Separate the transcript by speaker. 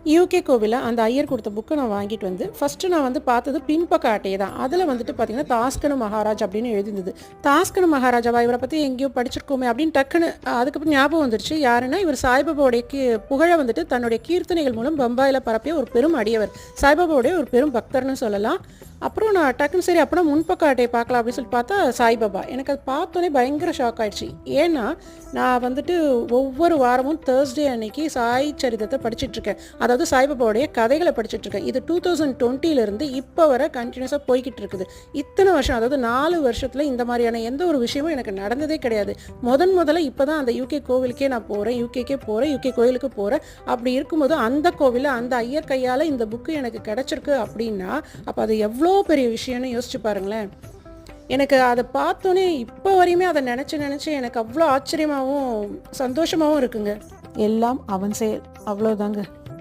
Speaker 1: UK கோவிலில் அந்த ஐயர் கொடுத்த புக்கை நான் வாங்கிட்டு வந்து ஃபஸ்ட்டு நான் வந்து பார்த்தது பின்பக்க அட்டையை தான். அதில் வந்துட்டு பார்த்தீங்கன்னா தாஸ்கனு மகாராஜ் அப்படின்னு எழுதியிருந்தது. தாஸ்கனு மகாராஜாவா, இவரை பற்றி எங்கேயோ படிச்சிருக்கோமே அப்படின்னு டக்குன்னு அதுக்கப்புறம் ஞாபகம் வந்துருச்சு. யாருன்னா இவர் சாய்பாபாவுடைய புகழை வந்துட்டு தன்னுடைய கீர்த்தனைகள் மூலம் பம்பாயில் பரப்பிய ஒரு பெரும் அடியவர், சாய்பாபாவுடைய ஒரு பெரும் பக்தர்னு சொல்லலாம். அப்புறம் நான் டக்குன்னு சரி அப்படின்னா முன்பக்க அட்டையை பார்க்கலாம் அப்படின்னு சொல்லி பார்த்தா சாய்பாபா. எனக்கு அது பார்த்தோன்னே பயங்கர ஷாக் ஆகிடுச்சு. ஏன்னா நான் வந்துட்டு ஒவ்வொரு வாரமும் தேர்ஸ்டே அன்னைக்கு சாய் சரிதத்தை படிச்சுட்ருக்கேன். அதாவது சாய்பாபாவுடைய கதைகளை படிச்சுட்ருக்கேன். இது 2020 இப்போ வர கண்டினியூஸாக போய்கிட்டு இருக்குது. இத்தனை வருஷம், அதாவது 4 வருஷத்தில் இந்த மாதிரியான எந்த ஒரு விஷயமும் எனக்கு நடந்ததே கிடையாது. முதல்ல இப்போ தான் அந்த யூகே கோவிலுக்கே நான் போகிறேன், யூகே கோவிலுக்கு போகிறேன். அப்படி இருக்கும்போது அந்த கோவிலில் அந்த ஐயர் கையால் இந்த புக்கு எனக்கு கிடச்சிருக்கு அப்படின்னா அப்போ அது எவ்வளோ பெரிய விஷயம்னு யோசிச்சு பாருங்களேன். எனக்கு அதை பார்த்தோன்னே இப்போ வரையுமே அதை நினச்சி எனக்கு அவ்வளோ ஆச்சரியமாகவும் சந்தோஷமாகவும் இருக்குங்க. எல்லாம் அவன் செயல், அவ்வளோதாங்க.